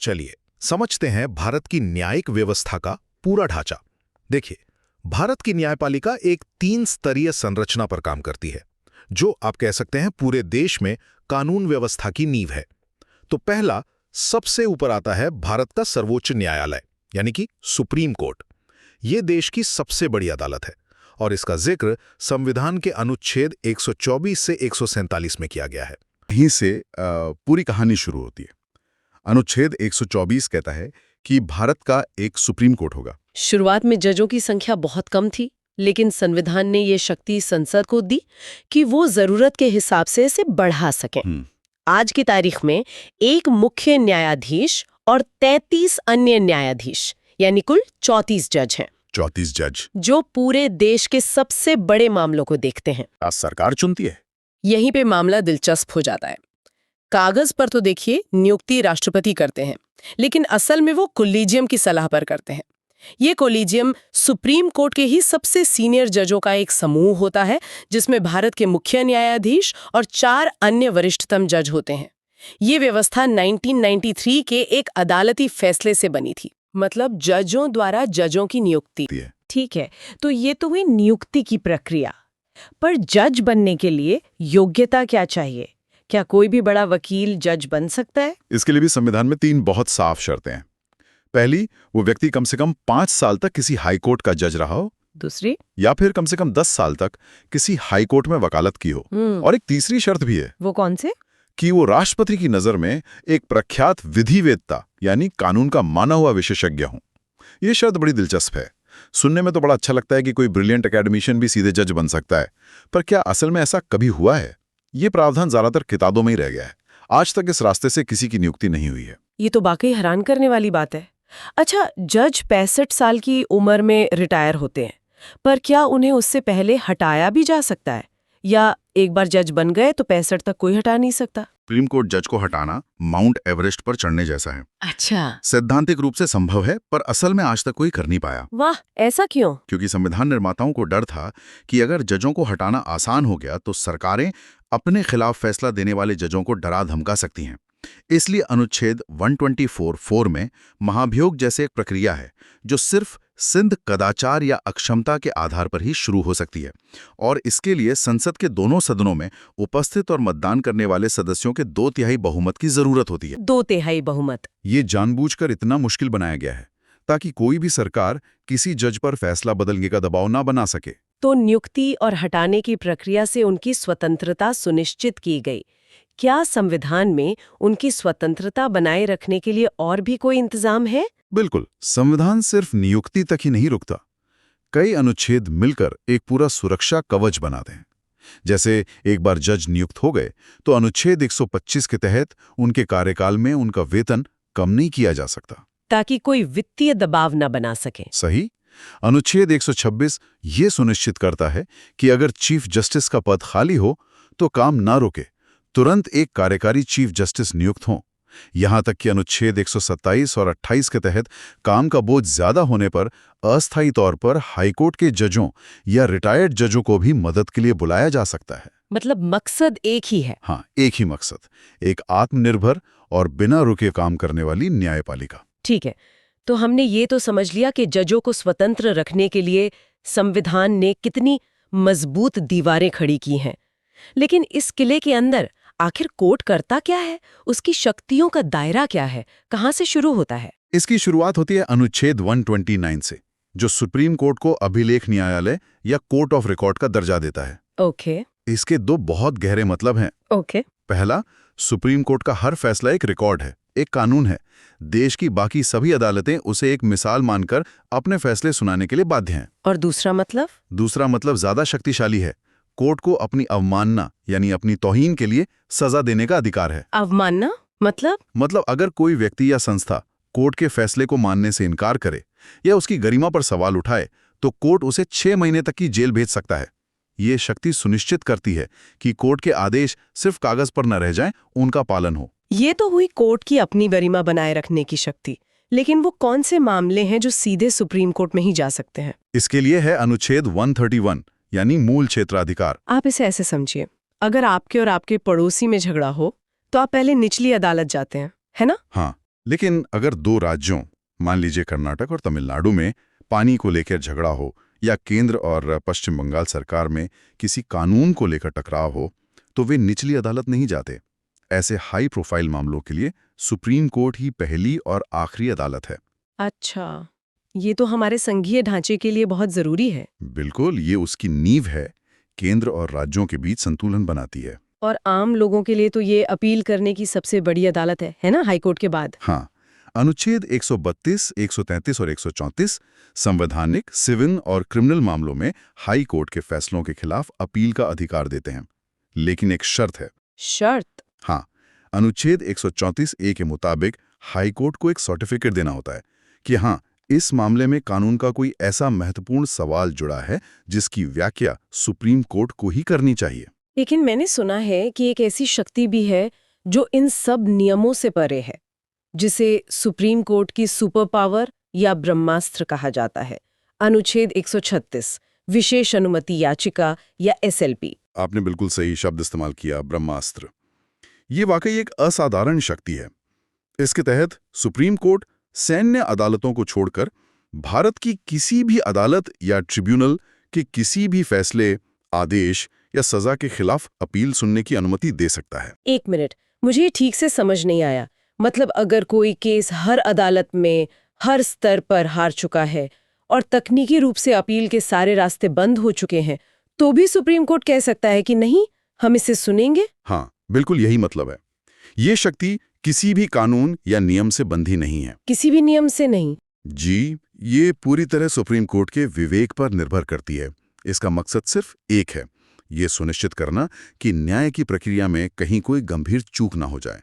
चलिए समझते हैं भारत की न्यायिक व्यवस्था का पूरा ढांचा। देखिए, भारत की न्यायपालिका एक 3 स्तरीय संरचना पर काम करती है, जो आप कह सकते हैं पूरे देश में कानून व्यवस्था की नींव है। तो पहला, सबसे ऊपर आता है भारत का सर्वोच्च न्यायालय, यानी कि सुप्रीम कोर्ट। ये देश की सबसे बड़ी अदालत है और इसका जिक्र संविधान के अनुच्छेद 124 से 147 में किया गया है। यहीं से पूरी कहानी शुरू होती है। अनुच्छेद 124 कहता है कि भारत का एक सुप्रीम कोर्ट होगा। शुरुआत में जजों की संख्या बहुत कम थी, लेकिन संविधान ने ये शक्ति संसद को दी कि वो जरूरत के हिसाब से इसे बढ़ा सकें। आज की तारीख में एक मुख्य न्यायाधीश और 33 अन्य न्यायाधीश, यानी कुल 34 जज हैं। 34 जज जो पूरे देश के सबसे बड़े मामलों को देखते हैं। आज सरकार चुनती है। यहीं पे मामला दिलचस्प हो जाता है। कागज पर तो देखिए नियुक्ति राष्ट्रपति करते हैं, लेकिन असल में वो कोलिजियम की सलाह पर करते हैं। ये कोलिजियम सुप्रीम कोर्ट के ही सबसे सीनियर जजों का एक समूह होता है, जिसमें भारत के मुख्य न्यायाधीश और 4 अन्य वरिष्ठतम जज होते हैं। ये व्यवस्था 1993 के एक अदालती फैसले से बनी थी, मतलब जजों द्वारा जजों की नियुक्ति। ठीक है, तो ये तो हुई नियुक्ति की प्रक्रिया। पर जज बनने के लिए योग्यता क्या चाहिए? क्या कोई भी बड़ा वकील जज बन सकता है? इसके लिए भी संविधान में 3 बहुत साफ शर्तें हैं। पहली, वो व्यक्ति कम से कम 5 साल तक किसी हाई कोर्ट का जज रहा हो। दूसरी, या फिर कम से कम 10 साल तक किसी हाई कोर्ट में वकालत की हो। और एक तीसरी शर्त भी है। वो कौन से? कि वो राष्ट्रपति की नजर में एक प्रख्यात विधिवेत्ता यानी कानून का माना हुआ विशेषज्ञ हो। ये शर्त बड़ी दिलचस्प है। सुनने में तो बड़ा अच्छा लगता है कि कोई ब्रिलियंट एकेडमिशियन भी सीधे जज बन सकता है, पर क्या असल में ऐसा कभी हुआ है? ये प्रावधान ज्यादातर किताबों में ही रह गया है। आज तक इस रास्ते से किसी की नियुक्ति नहीं हुई है। ये तो वाकई हैरान करने वाली बात है। अच्छा, जज 65 साल की उम्र में रिटायर होते हैं, पर क्या उन्हें उससे पहले हटाया भी जा सकता है, या एक बार जज बन गए तो 65 तक कोई हटा नहीं सकता? सुप्रीम कोर्ट जज को हटाना माउंट एवरेस्ट पर चढ़ने जैसा है। अच्छा, सैद्धांतिक रूप से संभव है, पर असल में आज तक कोई कर नहीं पाया। वाह, ऐसा क्यों? क्योंकि संविधान निर्माताओं को डर था कि अगर जजों को हटाना आसान हो गया तो सरकारें अपने खिलाफ फैसला देने वाले जजों को डरा धमका सकती हैं। इसलिए अनुच्छेद 124(4) में महाभियोग जैसे एक प्रक्रिया है जो सिर्फ सिंध कदाचार या अक्षमता के आधार पर ही शुरू हो सकती है, और इसके लिए संसद के दोनों सदनों में उपस्थित और मतदान करने वाले सदस्यों के 2/3 बहुमत की जरूरत होती है। 2/3 बहुमत? ये जानबूझकर इतना मुश्किल बनाया गया है ताकि कोई भी सरकार किसी जज पर फैसला बदलने का दबाव ना बना सके। तो नियुक्ति और हटाने की प्रक्रिया से उनकी स्वतंत्रता सुनिश्चित की गई। क्या संविधान में उनकी स्वतंत्रता बनाए रखने के लिए और भी कोई इंतजाम है? बिल्कुल, संविधान सिर्फ नियुक्ति तक ही नहीं रुकता। कई अनुच्छेद मिलकर एक पूरा सुरक्षा कवच बनाते हैं। जैसे एक बार जज नियुक्त हो गए तो अनुच्छेद 125 के तहत उनके कार्यकाल में उनका वेतन कम नहीं किया जा सकता, ताकि कोई वित्तीय दबाव न बना सके। सही। अनुच्छेद 126 ये सुनिश्चित करता है कि अगर चीफ जस्टिस का पद खाली हो तो काम ना रुके, तुरंत एक कार्यकारी चीफ जस्टिस नियुक्त हों। यहां तक कि अनुच्छेद 127 और 28 के तहत काम का बोझ ज्यादा होने पर अस्थायी तौर पर हाईकोर्ट के जजों या रिटायर्ड जजों को भी मदद के लिए बुलाया जा सकता है। मतलब मकसद एक ही है? हाँ, एक ही मकसद, एक आत्मनिर्भर और बिना रुके काम करने वाली न्यायपालिका। ठीक है, तो हमने ये तो समझ लिया कि जजों को स्वतंत्र रखने के लिए संविधान ने कितनी मजबूत दीवारें खड़ी की हैं। लेकिन इस किले के अंदर आखिर कोर्ट करता क्या है? उसकी शक्तियों का दायरा क्या है? कहां से शुरू होता है? इसकी शुरुआत होती है अनुच्छेद 129 से, जो सुप्रीम कोर्ट को अभिलेख न्यायालय या कोर्ट ऑफ रिकॉर्ड का दर्जा देता है। ओके। इसके 2 बहुत गहरे मतलब हैं। ओके। पहला, सुप्रीम कोर्ट का हर फैसला एक रिकॉर्ड है, एक कानून है। देश की बाकी सभी अदालतें उसे एक मिसाल मानकर अपने फैसले सुनाने के लिए बाध्य हैं। और दूसरा मतलब? दूसरा मतलब ज्यादा शक्तिशाली है। कोर्ट को अपनी अवमानना यानी अपनी तौहीन के लिए सजा देने का अधिकार है। अवमानना मतलब अगर कोई व्यक्ति या संस्था कोर्ट के फैसले को मानने से इनकार करे या उसकी गरिमा पर सवाल उठाए तो कोर्ट उसे 6 महीने तक की जेल भेज सकता है। ये शक्ति सुनिश्चित करती है कि कोर्ट के आदेश सिर्फ कागज पर न रह जाएं, उनका पालन हो। ये तो हुई कोर्ट की अपनी गरिमा बनाए रखने की शक्ति। लेकिन वो कौन से मामले हैं जो सीधे सुप्रीम कोर्ट में ही जा सकते हैं? इसके लिए है अनुच्छेद 131 यानी मूल क्षेत्राधिकार। आप इसे ऐसे समझिए, अगर आपके और आपके पड़ोसी में झगड़ा हो तो आप पहले निचली अदालत जाते हैं, है ना? हाँ, लेकिन अगर दो राज्यों, मान लीजिए कर्नाटक और तमिलनाडु में पानी को लेकर झगड़ा हो, या केंद्र और पश्चिम बंगाल सरकार में किसी कानून को लेकर टकराव हो, तो वे निचली अदालत नहीं जाते। ऐसे हाई प्रोफाइल मामलों के लिए सुप्रीम कोर्ट ही पहली और आखिरी अदालत है। अच्छा, ये तो हमारे संघीय ढांचे के लिए बहुत जरूरी है। बिल्कुल, ये उसकी नींव है, केंद्र और राज्यों के बीच संतुलन बनाती है। और आम लोगों के लिए तो ये अपील करने की सबसे बड़ी अदालत है ना, हाईकोर्ट के बाद। हाँ, अनुच्छेद 132, 133 और 134 संवैधानिक, सिविल और क्रिमिनल मामलों में हाई कोर्ट के फैसलों के खिलाफ अपील का अधिकार देते हैं। लेकिन एक शर्त है। शर्त? हाँ, अनुच्छेद 134A के मुताबिक हाई कोर्ट को एक सर्टिफिकेट देना होता है कि हाँ, इस मामले में कानून का कोई ऐसा महत्वपूर्ण सवाल जुड़ा है जिसकी व्याख्या सुप्रीम कोर्ट को ही करनी चाहिए। लेकिन मैंने सुना है कि एक ऐसी शक्ति भी है जो इन सब नियमों से परे है, जिसे सुप्रीम कोर्ट की सुपर पावर या ब्रह्मास्त्र कहा जाता है। अनुच्छेद 136, विशेष अनुमति याचिका या SLP। आपने बिल्कुल सही शब्द इस्तेमाल किया, ब्रह्मास्त्र। ये वाकई एक असाधारण शक्ति है। इसके तहत सुप्रीम कोर्ट सैन्य अदालतों को छोड़कर भारत की किसी भी अदालत या ट्रिब्यूनल के किसी भी फैसले, आदेश या सजा के खिलाफ अपील सुनने की अनुमति दे सकता है। एक मिनट, मुझे ये ठीक से समझ नहीं आया। मतलब अगर कोई केस हर अदालत में हर स्तर पर हार चुका है और तकनीकी रूप से अपील के सारे रास्ते बंद हो चुके हैं, तो भी सुप्रीम कोर्ट कह सकता है कि नहीं, हम इसे सुनेंगे? हाँ, बिल्कुल यही मतलब है। ये शक्ति किसी भी कानून या नियम से बंधी नहीं है। किसी भी नियम से नहीं? जी, ये पूरी तरह सुप्रीम कोर्ट के विवेक पर निर्भर करती है। इसका मकसद सिर्फ एक है, ये सुनिश्चित करना कि न्याय की प्रक्रिया में कहीं कोई गंभीर चूक ना हो जाए।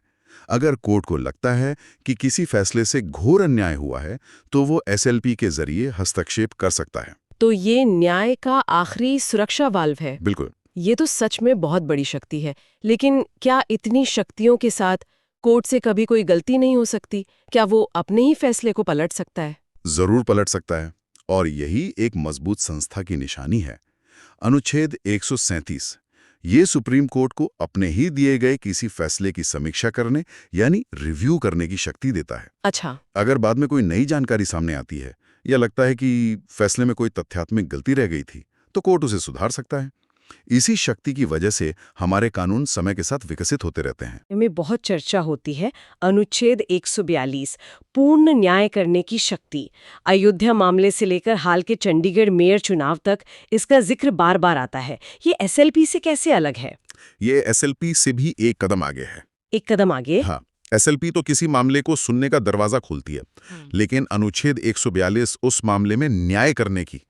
अगर कोर्ट को लगता है कि किसी फैसले से घोर अन्याय हुआ है, तो वो SLP के जरिए हस्तक्षेप कर सकता है। तो ये न्याय का आखिरी सुरक्षा वाल्व है। बिल्कुल। ये तो सच में बहुत बड़ी शक्ति है। लेकिन क्या इतनी शक्तियों के साथ कोर्ट से कभी कोई गलती नहीं हो सकती? क्या वो अपने ही फैसले को पलट सकता है? जरूर पलट सकता है, और यही एक मजबूत संस्था की निशानी है। अनुच्छेद 137 ये सुप्रीम कोर्ट को अपने ही दिए गए किसी फैसले की समीक्षा करने यानी रिव्यू करने की शक्ति देता है। अच्छा। अगर बाद में कोई नई जानकारी सामने आती है या लगता है कि फैसले में कोई तथ्यात्मक गलती रह गई थी, तो कोर्ट उसे सुधार सकता है। इसी शक्ति की वजह से हमारे कानून समय के साथ विकसित होते रहते हैं। इनमें बहुत चर्चा होती है। अनुच्छेद 142 पूर्ण न्याय करने की शक्ति। अयोध्या मामले से लेकर हाल के चंडीगढ़ मेयर चुनाव तक इसका जिक्र बार बार आता है। ये SLP से कैसे अलग है? ये SLP से भी एक कदम आगे है। एक कदम आगे? हाँ, SLP तो किसी मामले को सुनने का दरवाजा खोलती है, लेकिन अनुच्छेद 142 उस मामले में न्याय करने की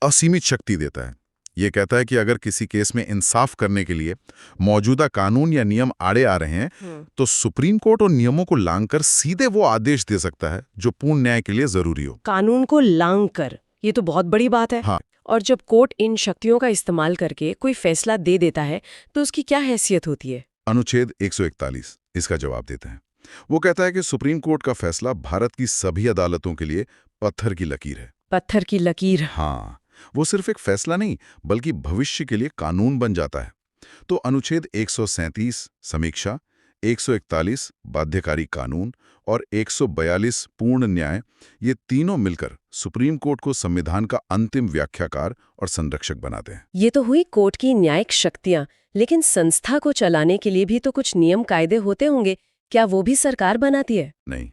असीमित शक्ति देता है। ये कहता है कि अगर किसी केस में इंसाफ करने के लिए मौजूदा कानून या नियम आड़े आ रहे हैं, तो सुप्रीम कोर्ट उन नियमों को लांघकर सीधे वो आदेश दे सकता है जो पूर्ण न्याय के लिए जरूरी हो। कानून को लांघकर, ये तो बहुत बड़ी बात है। हाँ। और जब कोर्ट इन शक्तियों का इस्तेमाल करके कोई फैसला दे देता है, तो उसकी क्या हैसियत होती है? अनुच्छेद 141 इसका जवाब देता है। वो कहता है कि सुप्रीम कोर्ट का फैसला भारत की सभी अदालतों के लिए पत्थर की लकीर है। पत्थर की लकीर? हाँ, वो सिर्फ एक फैसला नहीं, बल्कि भविष्य के लिए कानून बन जाता है। तो अनुच्छेद 137 समीक्षा, 141 बाध्यकारी कानून और 142 पूर्ण न्याय, ये तीनों मिलकर सुप्रीम कोर्ट को संविधान का अंतिम व्याख्याकार और संरक्षक बनाते हैं। ये तो हुई कोर्ट की न्यायिक शक्तियां, लेकिन संस्था को चलाने के लिए भी तो कुछ नियम कायदे होते होंगे। क्या वो भी सरकार बनाती है? नहीं,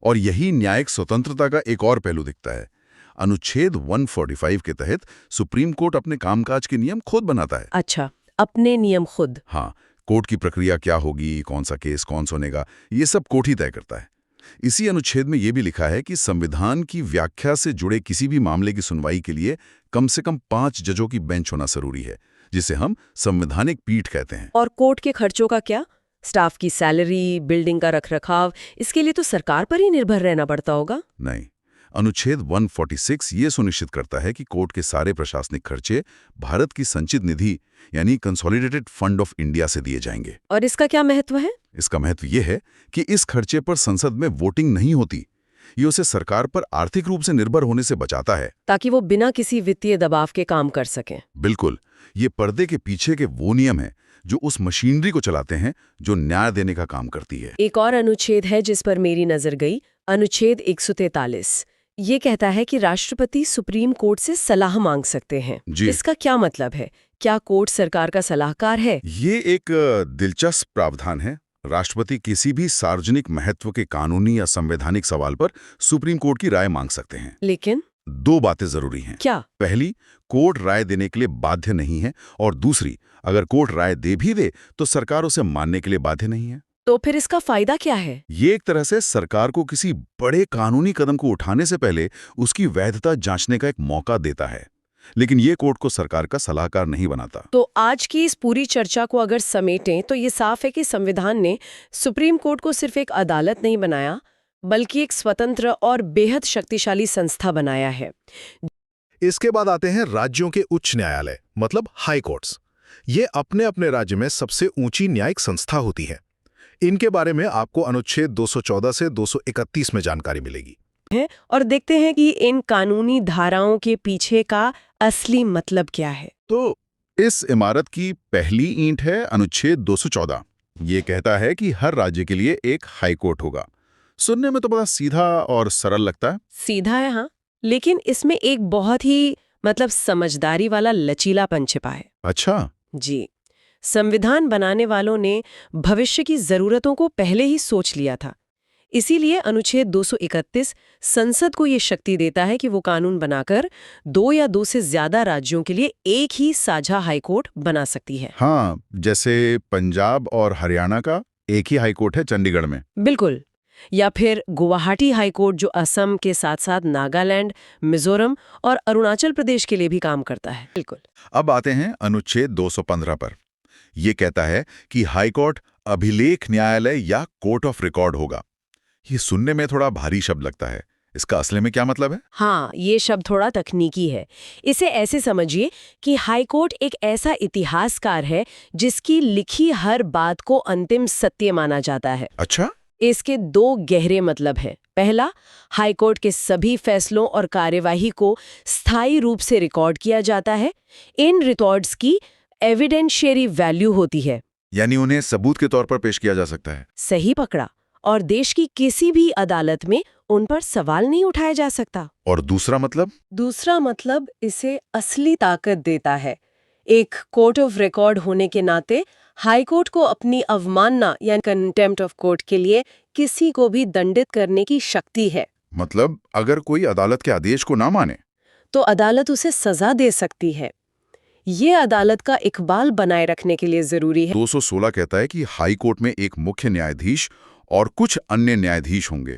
और यही न्यायिक स्वतंत्रता का एक और पहलू दिखता है। अनुच्छेद 145 के तहत सुप्रीम कोर्ट अपने कामकाज के नियम खुद बनाता है। अच्छा, अपने नियम खुद? हाँ, कोर्ट की प्रक्रिया क्या होगी, कौन सा केस कौन सुनेगा, ये सब कोर्ट ही तय करता है। इसी अनुच्छेद में यह भी लिखा है कि संविधान की व्याख्या से जुड़े किसी भी मामले की सुनवाई के लिए कम से कम 5 जजों की बेंच होना जरूरी है, जिसे हम संवैधानिक पीठ कहते हैं। और कोर्ट के खर्चों का क्या? स्टाफ की सैलरी, बिल्डिंग का रखरखाव, इसके लिए तो सरकार पर ही निर्भर रहना पड़ता होगा। नहीं, अनुच्छेद 146 ये सुनिश्चित करता है कि कोर्ट के सारे प्रशासनिक खर्चे भारत की संचित निधि यानी कंसोलिडेटेड फंड ऑफ इंडिया से दिए जाएंगे। और इसका क्या महत्व है? इसका महत्व ये है कि इस खर्चे पर संसद में वोटिंग नहीं होती। ये उसे सरकार पर आर्थिक रूप से निर्भर होने से बचाता है, ताकि वो बिना किसी वित्तीय दबाव के काम कर सकें। बिल्कुल, ये पर्दे के पीछे के वो नियम हैं जो उस मशीनरी को चलाते हैं जो न्याय देने का काम करती है। एक और अनुच्छेद है जिस पर मेरी नजर गई, अनुच्छेद 143। ये कहता है कि राष्ट्रपति सुप्रीम कोर्ट से सलाह मांग सकते हैं। जी। इसका क्या मतलब है? क्या कोर्ट सरकार का सलाहकार है? ये एक दिलचस्प प्रावधान है। राष्ट्रपति किसी भी सार्वजनिक महत्व के कानूनी या संवैधानिक सवाल पर सुप्रीम कोर्ट की राय मांग सकते हैं। लेकिन दो बातें जरूरी हैं। क्या? पहली, कोर्ट राय देने के लिए बाध्य नहीं है, और दूसरी, अगर कोर्ट राय दे भी दे तो सरकार उसे मानने के लिए बाध्य नहीं है। तो फिर इसका फायदा क्या है? ये एक तरह से सरकार को किसी बड़े कानूनी कदम को उठाने से पहले उसकी वैधता जांचने का एक मौका देता है, लेकिन ये कोर्ट को सरकार का सलाहकार नहीं बनाता। तो आज की इस पूरी चर्चा को अगर समेटें तो ये साफ है कि संविधान ने सुप्रीम कोर्ट को सिर्फ एक अदालत नहीं बनाया, बल्कि एक स्वतंत्र और बेहद शक्तिशाली संस्था बनाया है। इसके बाद आते हैं राज्यों के उच्च न्यायालय, मतलब हाई कोर्ट्स। ये अपने अपने राज्य में सबसे ऊंची न्यायिक संस्था होती है। इनके बारे में आपको अनुच्छेद 214 से 231 में जानकारी मिलेगी। और देखते हैं कि इन कानूनी धाराओं के पीछे का असली मतलब क्या है। तो इस इमारत की पहली ईंट है अनुच्छेद 214। ये कहता है कि हर राज्य के लिए एक हाई कोर्ट होगा। सुनने में तो बड़ा सीधा और सरल लगता है। सीधा है, हाँ, लेकिन इसमें एक बहुत ही समझदारी वाला लचीलापन छिपा है। अच्छा। जी, संविधान बनाने वालों ने भविष्य की जरूरतों को पहले ही सोच लिया था। इसीलिए अनुच्छेद 231 संसद को ये शक्ति देता है कि वो कानून बनाकर 2 या 2 से ज्यादा राज्यों के लिए एक ही साझा हाईकोर्ट बना सकती है। हाँ, जैसे पंजाब और हरियाणा का एक ही हाईकोर्ट है चंडीगढ़ में। बिल्कुल। या फिर गुवाहाटी हाईकोर्ट जो असम के साथ साथ नागालैंड, मिजोरम और अरुणाचल प्रदेश के लिए भी काम करता है। बिल्कुल। अब आते हैं अनुच्छेद 215 पर। यह कहता है कि हाईकोर्ट अभिलेख न्यायालय या कोर्ट ऑफ रिकॉर्ड होगा। ये सुनने में थोड़ा भारी शब्द लगता है। इसका असली में क्या मतलब है? हाँ, ये शब्द थोड़ा तकनीकी है। इसे ऐसे समझिए कि हाईकोर्ट एक ऐसा इतिहासकार है जिसकी लिखी हर बात को अंतिम सत्य माना जाता है। अच्छा। इसके 2 गहरे मतलब हैं। पहला, हाईकोर्ट के सभी फैसलों और कार्यवाही को स्थायी रूप से रिकॉर्ड किया जाता है। इन रिकॉर्ड्स की एविडेंशियरी वैल्यू होती है, यानी उन्हें सबूत के तौर पर पेश किया जा सकता है। सही पकड़ा। और देश की किसी भी अदालत में उन पर सवाल नहीं उठाया जा सकता। और दूसरा मतलब? दूसरा मतलब इसे असली ताकत देता है। एक कोर्ट ऑफ रिकॉर्ड होने के नाते हाईकोर्ट को अपनी अवमानना या कंटेम्प्ट ऑफ कोर्ट के लिए किसी को भी दंडित करने की शक्ति है। मतलब अगर कोई अदालत के आदेश को ना माने तो अदालत उसे सजा दे सकती है। ये अदालत का इकबाल बनाए रखने के लिए जरूरी है। 216 कहता है कि हाई कोर्ट में एक मुख्य न्यायाधीश और कुछ अन्य न्यायाधीश होंगे,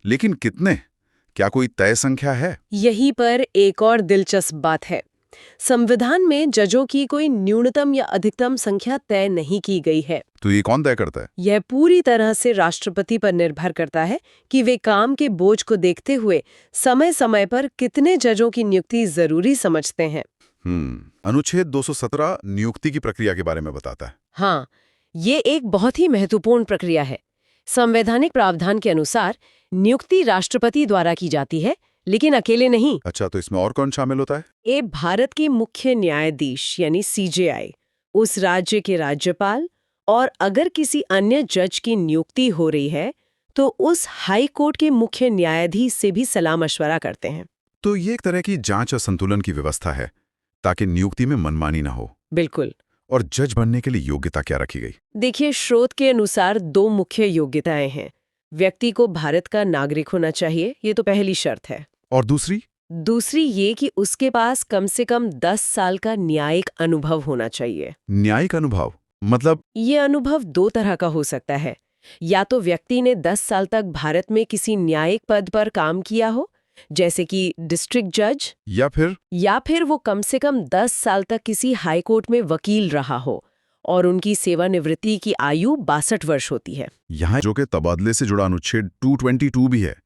लेकिन कितने? क्या कोई तय संख्या है? यहीं पर एक और दिलचस्प बात है। संविधान में जजों की कोई न्यूनतम या अधिकतम संख्या तय नहीं की गई है। तो ये कौन तय करता है? यह पूरी तरह से राष्ट्रपति पर निर्भर करता है कि वे काम के बोझ को देखते हुए समय समय पर कितने जजों की नियुक्ति जरूरी समझते हैं। अनुच्छेद 217 नियुक्ति की प्रक्रिया के बारे में बताता है। हाँ, ये एक बहुत ही महत्वपूर्ण प्रक्रिया है। संवैधानिक प्रावधान के अनुसार नियुक्ति राष्ट्रपति द्वारा की जाती है, लेकिन अकेले नहीं। अच्छा, तो इसमें और कौन शामिल होता है? ये भारत के मुख्य न्यायाधीश यानी सीजेआई, उस राज्य के राज्यपाल, और अगर किसी अन्य जज की नियुक्ति हो रही है तो उस हाई कोर्ट के मुख्य न्यायाधीश से भी सलाह मशवरा करते हैं। तो ये एक तरह की जांच और संतुलन की व्यवस्था है ताकि नियुक्ति में मनमानी ना हो। बिल्कुल। और जज बनने के लिए योग्यता क्या रखी गई? देखिए, स्रोत के अनुसार 2 मुख्य योग्यताएं हैं। व्यक्ति को भारत का नागरिक होना चाहिए, ये तो पहली शर्त है। और दूसरी ये कि उसके पास कम से कम 10 साल का न्यायिक अनुभव होना चाहिए। न्यायिक अनुभव मतलब? ये अनुभव 2 तरह का हो सकता है। या तो व्यक्ति ने 10 साल तक भारत में किसी न्यायिक पद पर काम किया हो, जैसे कि डिस्ट्रिक्ट जज, या फिर वो कम से कम 10 साल तक किसी हाई कोर्ट में वकील रहा हो और उनकी सेवानिवृत्ति की आयु 62 वर्ष होती है। यहाँ जो के तबादले से जुड़ा अनुच्छेद 222 भी है।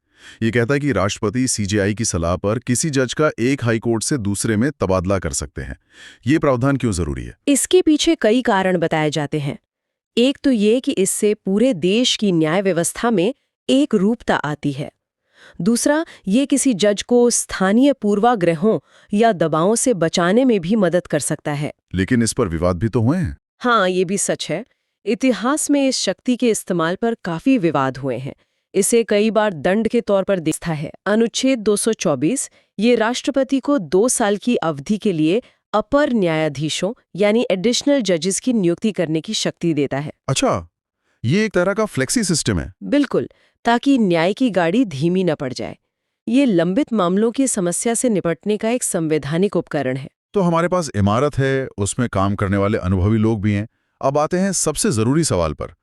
ये कहता है कि राष्ट्रपति सीजेआई की सलाह पर किसी जज का एक हाई कोर्ट से दूसरे में तबादला कर सकते हैं। ये प्रावधान क्यों जरूरी है? इसके पीछे कई कारण बताए जाते हैं। एक तो ये कि इससे पूरे देश की न्याय व्यवस्था में एक रूपता आती है। दूसरा, ये किसी जज को स्थानीय पूर्वाग्रहों या दबावों से बचाने में भी मदद कर सकता है। लेकिन इस पर विवाद भी तो हुए हैं। हाँ, ये भी सच है। इतिहास में इस शक्ति के इस्तेमाल पर काफी विवाद हुए हैं। इसे कई बार दंड के तौर पर देखा है। अनुच्छेद 224 ये राष्ट्रपति को 2 साल की अवधि के लिए अपर न्यायाधीशों यानी एडिशनल जजेस की नियुक्ति करने की शक्ति देता है। अच्छा, ये एक तरह का फ्लेक्सी सिस्टम है। बिल्कुल, ताकि न्याय की गाड़ी धीमी न पड़ जाए। ये लंबित मामलों की समस्या से निपटने का एक संवैधानिक उपकरण है। तो हमारे पास इमारत है, उसमें काम करने वाले अनुभवी लोग भी हैं। अब आते हैं सबसे जरूरी सवाल पर।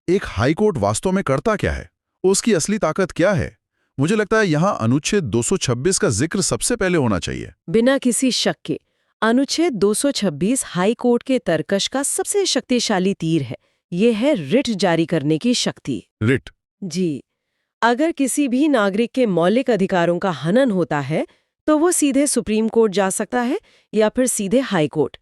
एक हाई कोर्ट वास्तव में करता क्या है? उसकी असली ताकत क्या है? मुझे लगता है यहाँ अनुच्छेद 226 का जिक्र सबसे पहले होना चाहिए। बिना किसी शक के अनुच्छेद 226 हाई कोर्ट के तर्कश का सबसे शक्तिशाली तीर है। ये है रिट जारी करने की शक्ति। रिट? जी, अगर किसी भी नागरिक के मौलिक अधिकारों का हनन होता है तो वो सीधे सुप्रीम कोर्ट जा सकता है या फिर सीधे हाई कोर्ट।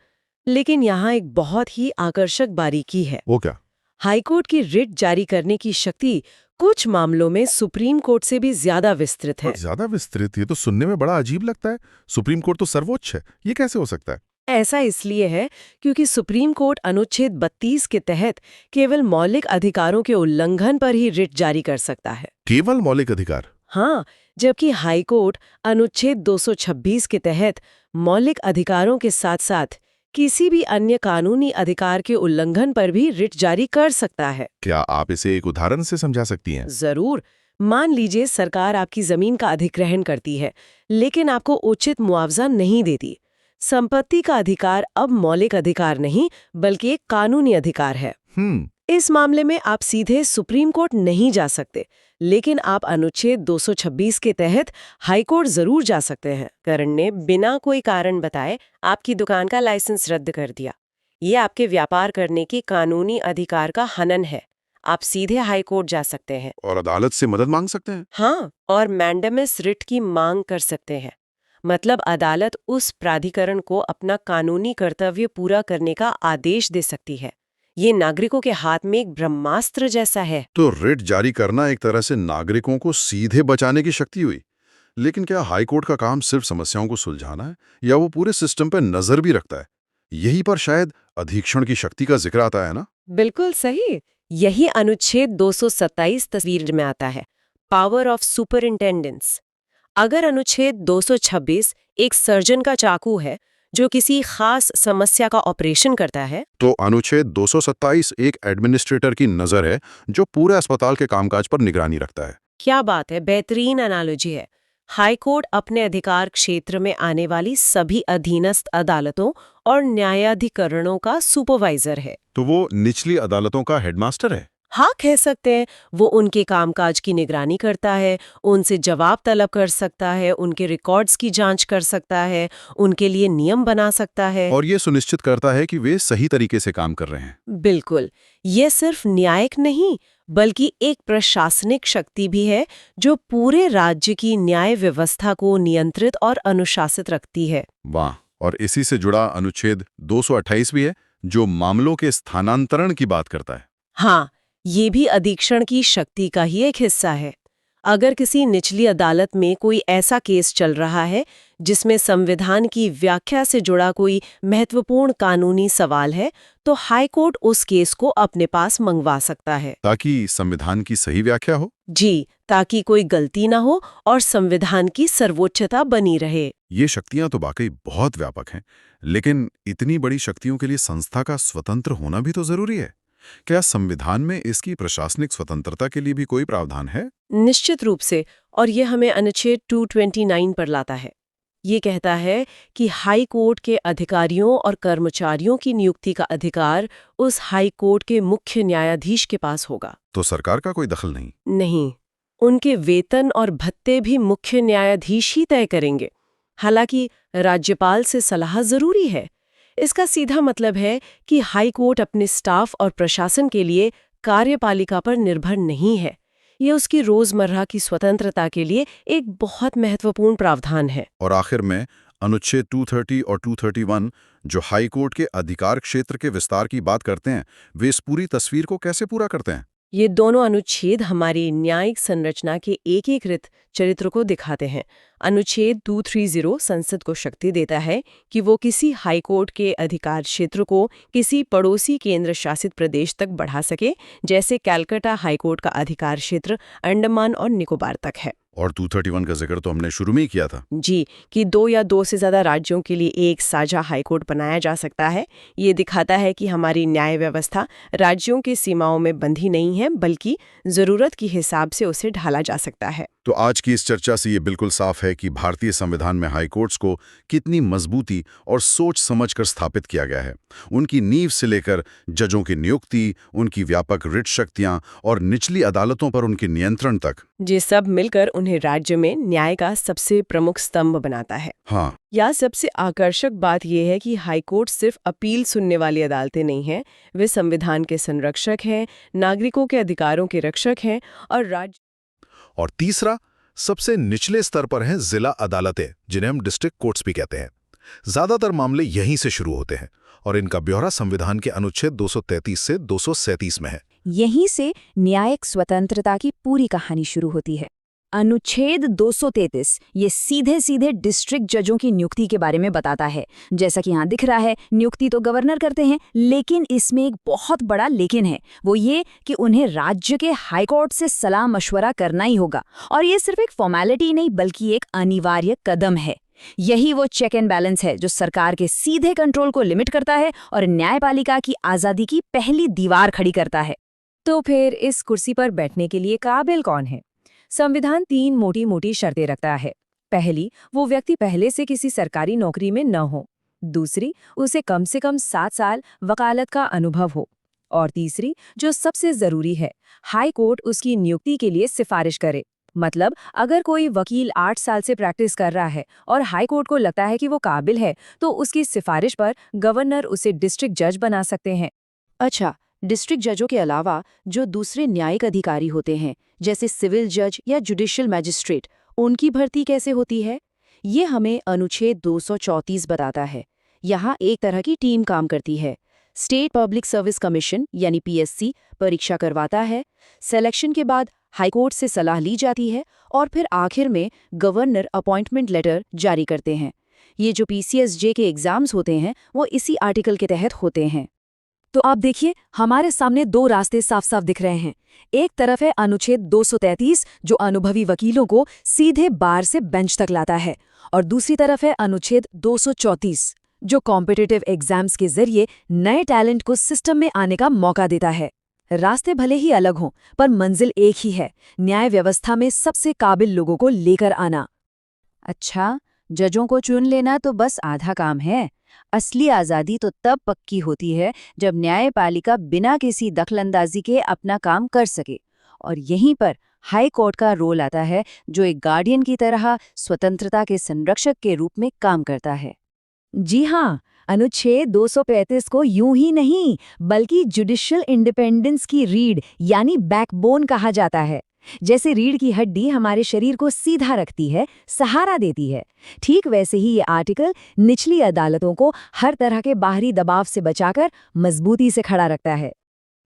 लेकिन यहाँ एक बहुत ही आकर्षक बारीकी है। वो क्या? हाई कोर्ट की रिट जारी करने की शक्ति कुछ मामलों में सुप्रीम कोर्ट से भी ज्यादा विस्तृत है। ज्यादा विस्तृत? ये तो सुनने में बड़ा अजीब लगता है। सुप्रीम कोर्ट तो सर्वोच्च है, ये कैसे हो सकता है? ऐसा इसलिए है क्योंकि सुप्रीम कोर्ट अनुच्छेद 32 के तहत केवल मौलिक अधिकारों के उल्लंघन पर ही रिट जारी कर सकता है। केवल मौलिक अधिकार? हाँ, जबकि हाई कोर्ट अनुच्छेद 226 के तहत मौलिक अधिकारों के साथ साथ किसी भी अन्य कानूनी अधिकार के उल्लंघन पर भी रिट जारी कर सकता है। क्या आप इसे एक उदाहरण से समझा सकती हैं? जरूर। मान लीजिए सरकार आपकी जमीन का अधिग्रहण करती है, लेकिन आपको उचित मुआवजा नहीं देती। संपत्ति का अधिकार अब मौलिक अधिकार नहीं बल्कि एक कानूनी अधिकार है। इस मामले में आप सीधे सुप्रीम कोर्ट नहीं जा सकते, लेकिन आप अनुच्छेद 226 के तहत हाई कोर्ट जरूर जा सकते हैं। करण ने बिना कोई कारण बताए आपकी दुकान का लाइसेंस रद्द कर दिया। ये आपके व्यापार करने की कानूनी अधिकार का हनन है। आप सीधे हाई कोर्ट जा सकते हैं और अदालत से मदद मांग सकते हैं? हाँ, और मैंडेमिस रिट की मांग कर सकते हैं। मतलब अदालत उस प्राधिकरण को अपना कानूनी कर्तव्य पूरा करने का आदेश दे सकती है। ये नागरिकों के हाथ में एक ब्रह्मास्त्र जैसा है। तो रिट जारी करना एक तरह से नागरिकों को सीधे बचाने की शक्ति हुई। लेकिन क्या हाई कोर्ट का काम सिर्फ समस्याओं को सुलझाना है या वो पूरे सिस्टम पर नजर भी रखता है? यही पर शायद अधीक्षण की शक्ति का जिक्र आता है ना? बिल्कुल सही। यही अनुच्छेद 227 तस्वीर में आता है, पावर ऑफ सुपरिंटेंडेंस। अगर अनुच्छेद 226 एक सर्जन का चाकू है जो किसी खास समस्या का ऑपरेशन करता है, तो अनुच्छेद 227 एक एडमिनिस्ट्रेटर की नजर है जो पूरे अस्पताल के कामकाज पर निगरानी रखता है। क्या बात है, बेहतरीन एनालॉजी है। हाई कोर्ट अपने अधिकार क्षेत्र में आने वाली सभी अधीनस्थ अदालतों और न्यायाधिकरणों का सुपरवाइजर है। तो वो निचली अदालतों का हेडमास्टर है? हाँ, कह सकते हैं। वो उनके कामकाज की निगरानी करता है, उनसे जवाब तलब कर सकता है, उनके रिकॉर्ड्स की जांच कर सकता है, उनके लिए नियम बना सकता है और ये सुनिश्चित करता है कि वे सही तरीके से काम कर रहे हैं। बिल्कुल। ये सिर्फ न्यायिक नहीं बल्कि एक प्रशासनिक शक्ति भी है जो पूरे राज्य की न्याय व्यवस्था को नियंत्रित और अनुशासित रखती है। वाह! और इसी से जुड़ा अनुच्छेद 228 भी है जो मामलों के स्थानांतरण की बात करता है। हाँ, ये भी अधीक्षण की शक्ति का ही एक हिस्सा है। अगर किसी निचली अदालत में कोई ऐसा केस चल रहा है जिसमें संविधान की व्याख्या से जुड़ा कोई महत्वपूर्ण कानूनी सवाल है, तो हाई कोर्ट उस केस को अपने पास मंगवा सकता है। ताकि संविधान की सही व्याख्या हो? जी, ताकि कोई गलती ना हो और संविधान की सर्वोच्चता बनी रहे। ये शक्तियां तो वाकई बहुत व्यापक हैं, लेकिन इतनी बड़ी शक्तियों के लिए संस्था का स्वतंत्र होना भी तो जरूरी है। क्या संविधान में इसकी प्रशासनिक स्वतंत्रता के लिए भी कोई प्रावधान है? निश्चित रूप से, और ये हमें अनुच्छेद 229 पर लाता है। ये कहता है कि हाई कोर्ट के अधिकारियों और कर्मचारियों की नियुक्ति का अधिकार उस हाई कोर्ट के मुख्य न्यायाधीश के पास होगा। तो सरकार का कोई दखल नहीं? नहीं, उनके वेतन और भत्ते भी मुख्य न्यायाधीश ही तय करेंगे। हालांकि राज्यपाल से सलाह जरूरी है। इसका सीधा मतलब है कि हाई कोर्ट अपने स्टाफ और प्रशासन के लिए कार्यपालिका पर निर्भर नहीं है। ये उसकी रोजमर्रा की स्वतंत्रता के लिए एक बहुत महत्वपूर्ण प्रावधान है। और आखिर में अनुच्छेद 230 और 231 जो हाई कोर्ट के अधिकार क्षेत्र के विस्तार की बात करते हैं, वे इस पूरी तस्वीर को कैसे पूरा करते हैं? ये दोनों अनुच्छेद हमारी न्यायिक संरचना के एकीकृत चरित्र को दिखाते हैं। अनुच्छेद 230 संसद को शक्ति देता है कि वो किसी हाईकोर्ट के अधिकार क्षेत्र को किसी पड़ोसी केंद्र शासित प्रदेश तक बढ़ा सके, जैसे कैलकाटा हाईकोर्ट का अधिकार क्षेत्र अंडमान और निकोबार तक है। और 231 का जिक्र तो हमने शुरू में ही किया था। जी, कि 2 या 2 से ज़्यादा राज्यों के लिए एक साझा हाईकोर्ट बनाया जा सकता है। ये दिखाता है कि हमारी न्याय व्यवस्था राज्यों की सीमाओं में बंधी नहीं है, बल्कि ज़रूरत के हिसाब से उसे ढाला जा सकता है। तो आज की इस चर्चा से ये बिल्कुल साफ है कि भारतीय संविधान में हाईकोर्ट्स को कितनी मजबूती और सोच समझकर स्थापित किया गया है। उनकी नींव से लेकर जजों की नियुक्ति, उनकी व्यापक रिट शक्तियां और निचली अदालतों पर उनके नियंत्रण तक, ये सब मिलकर उन्हें राज्य में न्याय का सबसे प्रमुख स्तंभ बनाता है। हाँ, या सबसे आकर्षक बात यह है कि हाईकोर्ट सिर्फ अपील सुनने वाली अदालतें नहीं हैं, वे संविधान के संरक्षक हैं, नागरिकों के अधिकारों के रक्षक हैं और राज्य। और तीसरा, सबसे निचले स्तर पर हैं जिला अदालतें, जिन्हें हम डिस्ट्रिक्ट कोर्ट्स भी कहते हैं। ज्यादातर मामले यहीं से शुरू होते हैं और इनका ब्यौरा संविधान के अनुच्छेद 233 से 237 में है। यहीं से न्यायिक स्वतंत्रता की पूरी कहानी शुरू होती है। अनुच्छेद 233 ये सीधे सीधे डिस्ट्रिक्ट जजों की नियुक्ति के बारे में बताता है। जैसा कि यहाँ दिख रहा है, नियुक्ति तो गवर्नर करते हैं, लेकिन इसमें एक बहुत बड़ा लेकिन है। वो ये कि उन्हें राज्य के हाई कोर्ट से सलाह मशवरा करना ही होगा। और ये सिर्फ एक फॉर्मेलिटी नहीं, बल्कि एक अनिवार्य कदम है। यही वो चेक एंड बैलेंस है जो सरकार के सीधे कंट्रोल को लिमिट करता है और न्यायपालिका की आज़ादी की पहली दीवार खड़ी करता है। तो फिर इस कुर्सी पर बैठने के लिए काबिल कौन है? संविधान 3 मोटी मोटी शर्तें रखता है। पहली, वो व्यक्ति पहले से किसी सरकारी नौकरी में न हो। दूसरी, उसे कम से कम 7 साल वकालत का अनुभव हो। और तीसरी, जो सबसे जरूरी है, हाई कोर्ट उसकी नियुक्ति के लिए सिफारिश करे। मतलब अगर कोई वकील 8 साल से प्रैक्टिस कर रहा है और हाई कोर्ट को लगता है कि वो काबिल है, तो उसकी सिफारिश पर गवर्नर उसे डिस्ट्रिक्ट जज बना सकते हैं। अच्छा, डिस्ट्रिक्ट जजों के अलावा जो दूसरे न्यायिक अधिकारी होते हैं, जैसे सिविल जज या जुडिशियल मैजिस्ट्रेट, उनकी भर्ती कैसे होती है? ये हमें अनुच्छेद 234 बताता है। यहाँ एक तरह की टीम काम करती है। स्टेट पब्लिक सर्विस कमीशन यानी PSC परीक्षा करवाता है। सिलेक्शन के बाद हाईकोर्ट से सलाह ली जाती है और फिर आखिर में गवर्नर अपॉइंटमेंट लेटर जारी करते हैं। ये जो PCSJ के एग्जाम्स होते हैं, वो इसी आर्टिकल के तहत होते हैं। तो आप देखिए, हमारे सामने 2 रास्ते साफ साफ दिख रहे हैं। एक तरफ है अनुच्छेद 233 जो अनुभवी वकीलों को सीधे बार से बेंच तक लाता है, और दूसरी तरफ है अनुच्छेद 234 जो कॉम्पिटिटिव एग्जाम्स के जरिए नए टैलेंट को सिस्टम में आने का मौका देता है। रास्ते भले ही अलग हों, पर मंजिल एक ही है, न्याय व्यवस्था में सबसे काबिल लोगों को लेकर आना। अच्छा, जजों को चुन लेना तो बस आधा काम है। असली आज़ादी तो तब पक्की होती है जब न्यायपालिका बिना किसी दखलंदाजी के अपना काम कर सके। और यहीं पर हाई कोर्ट का रोल आता है, जो एक गार्डियन की तरह स्वतंत्रता के संरक्षक के रूप में काम करता है। जी हाँ, अनुच्छेद 235 को यूं ही नहीं, बल्कि जुडिशियल इंडिपेंडेंस की रीढ़ यानी बैकबोन कहा जाता है। जैसे रीढ़ की हड्डी हमारे शरीर को सीधा रखती है, सहारा देती है, ठीक वैसे ही ये आर्टिकल निचली अदालतों को हर तरह के बाहरी दबाव से बचाकर मजबूती से खड़ा रखता है।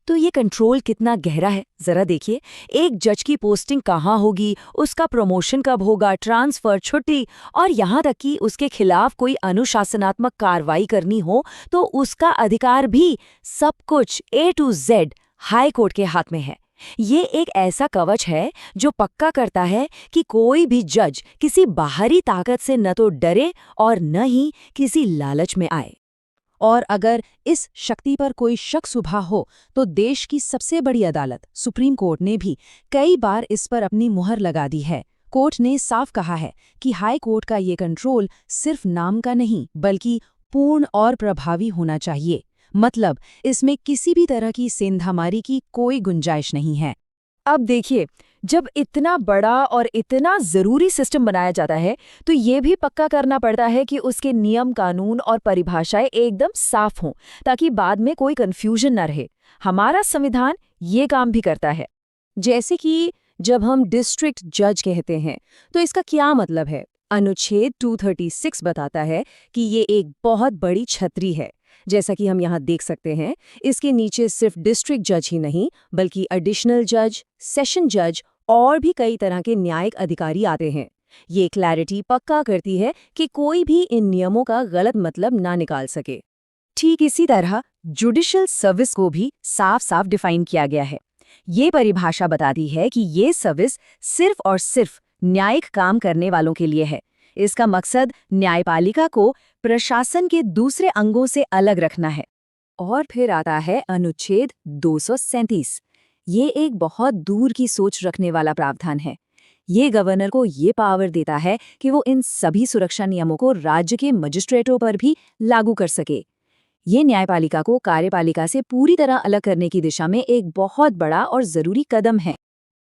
तो ये कंट्रोल कितना गहरा है, जरा देखिए। एक जज की पोस्टिंग कहाँ होगी, उसका प्रमोशन कब होगा, ट्रांसफर, छुट्टी, और यहाँ तक कि उसके खिलाफ कोई अनुशासनात्मक कार्रवाई करनी हो तो उसका अधिकार भी, सब कुछ A to Z high court के हाथ में है। ये एक ऐसा कवच है जो पक्का करता है कि कोई भी जज किसी बाहरी ताकत से न तो डरे और न ही किसी लालच में आए। और अगर इस शक्ति पर कोई शक शुबा हो तो देश की सबसे बड़ी अदालत सुप्रीम कोर्ट ने भी कई बार इस पर अपनी मुहर लगा दी है। कोर्ट ने साफ कहा है कि हाई कोर्ट का ये कंट्रोल सिर्फ नाम का नहीं, बल्कि पूर्ण और प्रभावी होना चाहिए। मतलब इसमें किसी भी तरह की सेंधामारी की कोई गुंजाइश नहीं है। अब देखिए, जब इतना बड़ा और इतना जरूरी सिस्टम बनाया जाता है तो ये भी पक्का करना पड़ता है कि उसके नियम, कानून और परिभाषाएं एकदम साफ हों, ताकि बाद में कोई कंफ्यूजन न रहे। हमारा संविधान ये काम भी करता है। जैसे कि जब हम डिस्ट्रिक्ट जज कहते हैं तो इसका क्या मतलब है? अनुच्छेद 236 बताता है कि ये एक बहुत बड़ी छतरी है। जैसा कि हम यहाँ देख सकते हैं, इसके नीचे सिर्फ डिस्ट्रिक्ट जज ही नहीं बल्कि एडिशनल जज, सेशन जज और भी कई तरह के न्यायिक अधिकारी आते हैं। ये क्लैरिटी पक्का करती है कि कोई भी इन नियमों का गलत मतलब ना निकाल सके। ठीक इसी तरह जुडिशियल सर्विस को भी साफ साफ डिफाइन किया गया है। ये परिभाषा बताती है कि ये सर्विस सिर्फ और सिर्फ न्यायिक काम करने वालों के लिए है। इसका मकसद न्यायपालिका को प्रशासन के दूसरे अंगों से अलग रखना है। और फिर आता है अनुच्छेद 237। ये एक बहुत दूर की सोच रखने वाला प्रावधान है। ये गवर्नर को ये पावर देता है कि वो इन सभी सुरक्षा नियमों को राज्य के मजिस्ट्रेटों पर भी लागू कर सके। ये न्यायपालिका को कार्यपालिका से पूरी तरह अलग करने की दिशा में एक बहुत बड़ा और जरूरी कदम है।